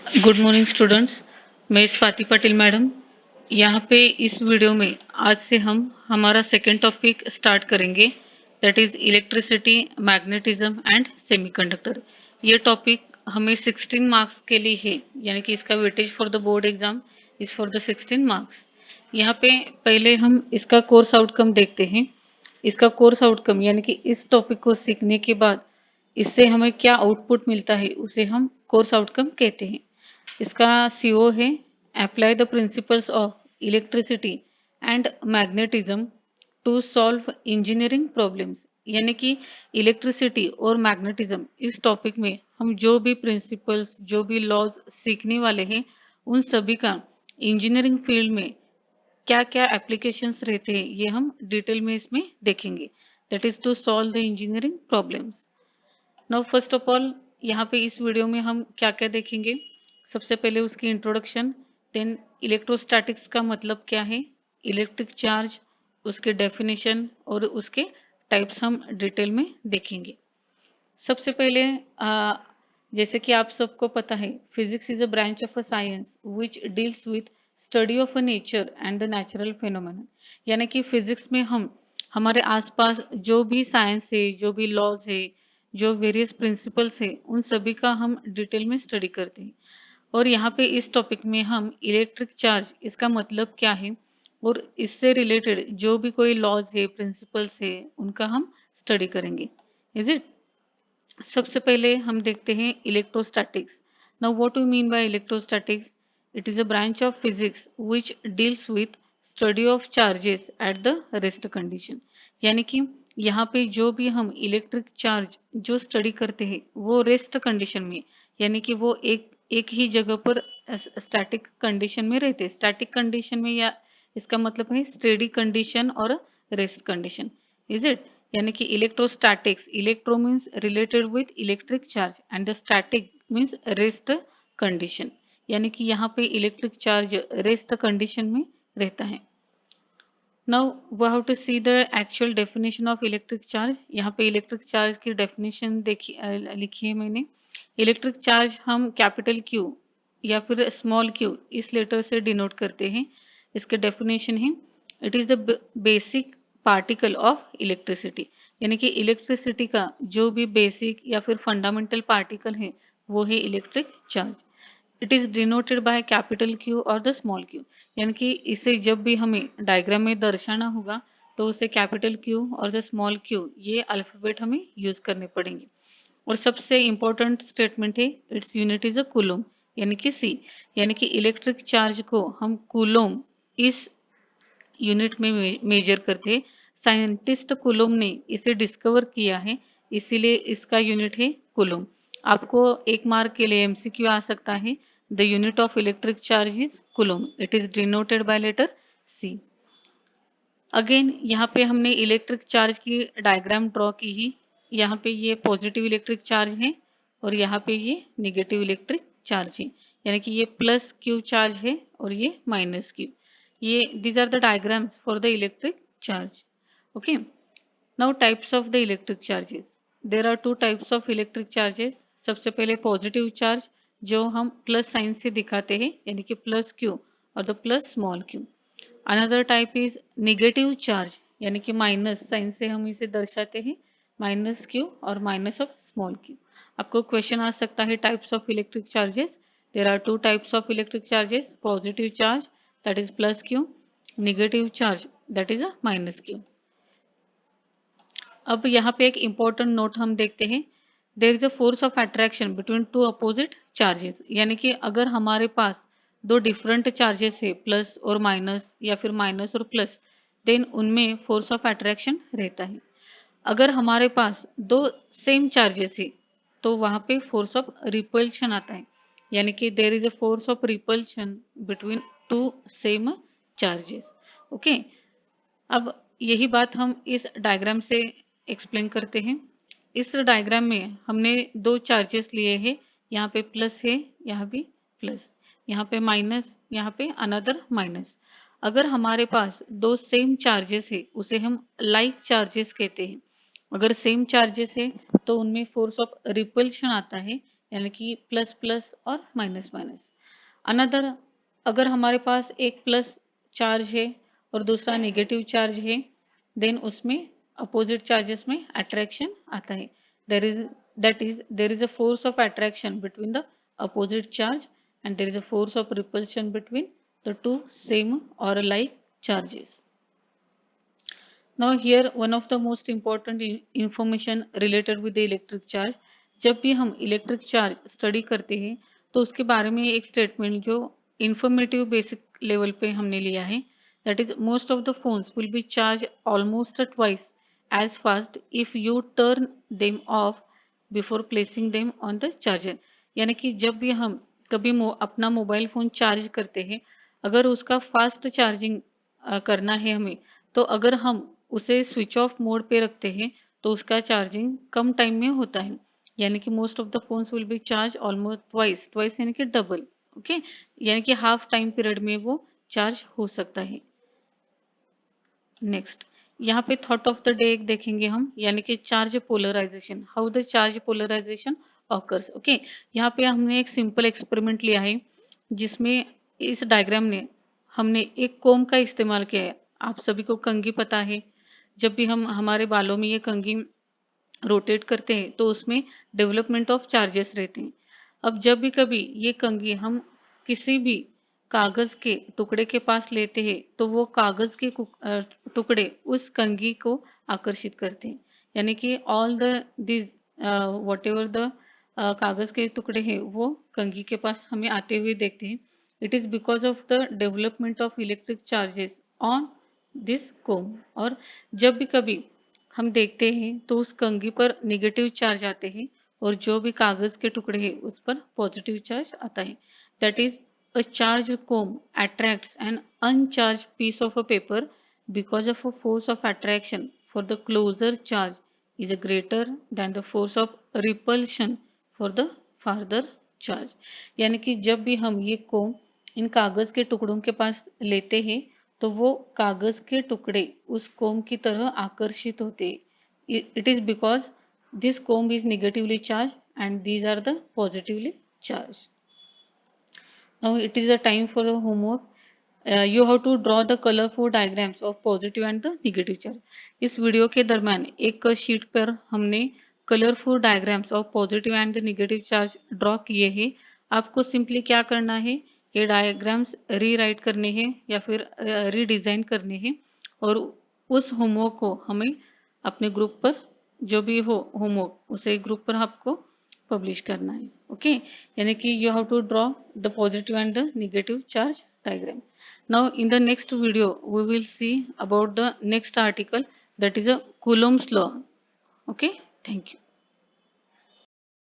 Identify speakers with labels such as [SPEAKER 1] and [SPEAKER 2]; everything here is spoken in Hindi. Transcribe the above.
[SPEAKER 1] Good morning students. मैं स्वाति पाटिल मैडम। यहाँ पे इस वीडियो में आज से हम हमारा सेकेंड टॉपिक स्टार्ट करेंगे, that is electricity, magnetism and semiconductor. ये टॉपिक हमें 16 मार्क्स के लिए है, यानी कि इसका weightage for the board exam is for the 16 marks. यहाँ पे पहले हम इसका कोर्स आउटकम देखते हैं। इसका कोर्स आउटकम यानी कि इस टॉपिक को सीखने के बाद इससे हमें क्या आउटपुट मिलता है उसे हम कोर्स आउटकम कहते हैं। इसका सीओ है apply the principles of electricity and magnetism to solve engineering problems. यानी कि इलेक्ट्रिसिटी और मैग्नेटिज्म इस टॉपिक में हम जो भी प्रिंसिपल्स जो भी लॉज सीखने वाले हैं उन सभी का इंजीनियरिंग फील्ड में क्या क्या एप्लीकेशंस रहते हैं ये हम डिटेल में इसमें देखेंगे, that is to solve the engineering problems. Now first of all यहाँ पे इस वीडियो में हम क्या क्या देखेंगे। सबसे पहले उसकी इंट्रोडक्शन, देन इलेक्ट्रोस्टैटिक्स का मतलब क्या है, इलेक्ट्रिक चार्ज, उसके डेफिनेशन और उसके टाइप्स हम डिटेल में देखेंगे। सबसे पहले जैसे कि आप सबको पता है, physics is a branch of a science which deals with study of a nature and the natural phenomena. यानी कि फिजिक्स में हम हमारे आसपास जो भी साइंस है, जो भी लॉज है, जो वेरियस प्रिंसिपल्स है, उन सभी का हम डिटेल में स्टडी करते हैं। और यहाँ पे इस टॉपिक में हम इलेक्ट्रिक चार्ज इसका मतलब क्या है और इससे रिलेटेड जो भी कोई लॉज है, प्रिंसिपल्स है, उनका हम स्टडी करेंगे। Is it? सबसे पहले हम देखते हैं electrostatics. Now what do mean by electrostatics? It is a branch of physics which deals with study of charges at the rest condition. यानी कि यहाँ पे जो भी हम इलेक्ट्रिक चार्ज जो स्टडी करते हैं वो रेस्ट कंडीशन में, यानी कि वो एक ही जगह पर स्टैटिक कंडीशन में रहते हैं। स्टैटिक कंडीशन में या इसका मतलब है स्टेडी कंडीशन और रेस्ट कंडीशन। Is it? यानी कि electrostatics, electro means related with electric charge and the static means rest condition. यानी कि यहाँ पे इलेक्ट्रिक चार्ज रेस्ट कंडीशन में रहता है। Now we have to see the actual definition of electric charge. यहाँ पे इलेक्ट्रिक चार्ज की डेफिनेशन देखी लिखी है मैंने। इलेक्ट्रिक चार्ज हम कैपिटल क्यू या फिर स्मॉल क्यू इस लेटर से डिनोट करते हैं। इसके डेफिनेशन है, it is the basic particle of electricity. यानी कि इलेक्ट्रिसिटी का जो भी बेसिक या फिर फंडामेंटल पार्टिकल है वो है electric charge. It is denoted by capital Q और द स्मॉल क्यू। यानी कि इसे जब भी हमें डायग्राम में दर्शाना होगा तो उसे कैपिटल क्यू और द स्मॉल क्यू ये अल्फाबेट हमें यूज करने पड़ेंगे। और सबसे इंपॉर्टेंट स्टेटमेंट है, its unit is a coulomb, यानी कि सी। यानी कि इलेक्ट्रिक चार्ज को हम कूलोम इस यूनिट में मेजर करते हैं। साइंटिस्ट कूलोम ने इसे डिस्कवर किया है, इसीलिए इसका यूनिट है कूलोम। आपको एक मार्क के लिए एमसीक्यू आ सकता है, the unit of electric charge is coulomb, it is denoted by letter C. Again यहाँ पे हमने इलेक्ट्रिक चार्ज की डायग्राम ड्रॉ की ही। यहाँ पे ये पॉजिटिव इलेक्ट्रिक चार्ज है और यहाँ पे ये नेगेटिव इलेक्ट्रिक चार्ज है। यानी कि ये प्लस क्यू चार्ज है और ये माइनस क्यू। ये these are the diagrams for the electric charge. Okay, now types of the electric charges. There are two types of electric charges. सबसे पहले पॉजिटिव चार्ज जो हम प्लस साइन से दिखाते हैं, यानी कि प्लस क्यू और the plus small q. Another type is negative charge, यानी कि माइनस साइन से हम इसे दर्शाते हैं, माइनस क्यू और माइनस ऑफ स्मॉल क्यू। आपको क्वेश्चन आ सकता है types of electric charges. There are two types of electric charges, positive charge that is plus q, negative charge that is a minus q. अब यहाँ पे एक इंपॉर्टेंट नोट हम देखते हैं, there is a force of attraction between two opposite charges. यानी कि अगर हमारे पास दो डिफरेंट चार्जेस है, प्लस और माइनस या फिर माइनस और प्लस, देन उनमें फोर्स ऑफ अट्रैक्शन रहता है। अगर हमारे पास दो सेम चार्जेस है तो वहां पे फोर्स ऑफ रिपल्शन आता है। यानी कि there is a force of repulsion between two same charges. Okay, अब यही बात हम इस डायग्राम से एक्सप्लेन करते हैं। इस डायग्राम में हमने दो चार्जेस लिए हैं, यहाँ पे प्लस है, यहाँ भी प्लस, यहाँ पे माइनस, यहाँ पे अनदर माइनस। अगर हमारे पास दो सेम चार्जेस है उसे हम लाइक चार्जेस कहते हैं। अगर सेम चार्जेस है तो उनमें फोर्स ऑफ रिपल्शन आता है, यानी कि प्लस प्लस और माइनस माइनस। अनदर, अगर हमारे पास एक प्लस चार्ज है और दूसरा नेगेटिव चार्ज है, देन उसमें अपोजिट चार्जेस में अट्रैक्शन आता है। There is there is a force of attraction between the opposite charge and there is a force of repulsion between the two same or alike charges. Now here one of the most important information related with the electric charge. जब भी हम इलेक्ट्रिक चार्ज स्टडी करते हैं तो उसके बारे में एक स्टेटमेंट जो इंफॉर्मेटिव बेसिक लेवल पे हमने लिया है, that is most of the phones will be charge almost twice as fast if you turn them off before placing them on the charger. यानी कि जब भी हम कभी अपना मोबाइल फ़ोन चार्ज करते हैं, अगर उसका फास्ट चार्जिंग करना है हमें, तो अगर हम उसे स्विच ऑफ मोड पे रखते हैं तो उसका चार्जिंग कम टाइम में होता है। यानी कि most of the phones will be charge almost twice, twice यानी कि डबल, ओके, यानी कि हाफ टाइम पीरियड में वो चार्ज हो सकता है। नेक्स्ट, यहाँ पे थॉट ऑफ द डे एक देखेंगे हम, यानी कि charge polarization, how the charge polarization occurs. Okay, यहाँ पे हमने एक सिंपल एक्सपेरिमेंट लिया है जिसमें इस डायग्राम ने हमने एक कोम का इस्तेमाल किया है। आप सभी को कंघी पता है, जब भी हम हमारे बालों में ये कंघी रोटेट करते हैं तो उसमें डेवलपमेंट ऑफ चार्जेस रहते हैं। अब जब भी कभी ये कंघी हम किसी भी कागज के टुकड़े के पास लेते हैं तो वो कागज के टुकड़े उस कंघी को आकर्षित करते हैं। यानी कि all the this what ever the कागज के टुकड़े हैं वो कंघी के पास हमें आते हुए देखते हैं। It is because of the development of electric charges on this comb. और जब भी कभी हम देखते हैं तो उस कंघी पर नेगेटिव चार्ज आते हैं और जो भी कागज के टुकड़े हैं उस पर पॉजिटिव चार्ज आता है। That is a charged comb attracts an uncharged piece of a paper because of a force of attraction for the closer charge is greater than the force of repulsion for the farther charge। यानी कि जब भी हम ये कोम इन कागज के टुकड़ों के पास लेते हैं तो वो कागज के टुकड़े उस कोम की तरह आकर्षित होते हैं। It is because this comb is negatively charge and these are the positively charge. Now it is a time for a homework. You have to draw the colorful diagrams of positive and the negative charge. इस वीडियो के दरम्यान एक शीट पर हमने colourful diagrams of positive and the negative charge draw किए हैं। आपको सिंपली क्या करना है, ये डायग्राम्स रीराइट करने हैं या फिर रीडिज़ाइन करने हैं और उस होमवर्क को हमें अपने ग्रुप पर, जो भी हो होमवर्क, उसे ग्रुप पर आपको पब्लिश करना है। ओके, यानी कि you have to draw the positive and the negative charge diagram. Now in the next video we will see about the next article, that is a Coulomb's law. Okay, thank you.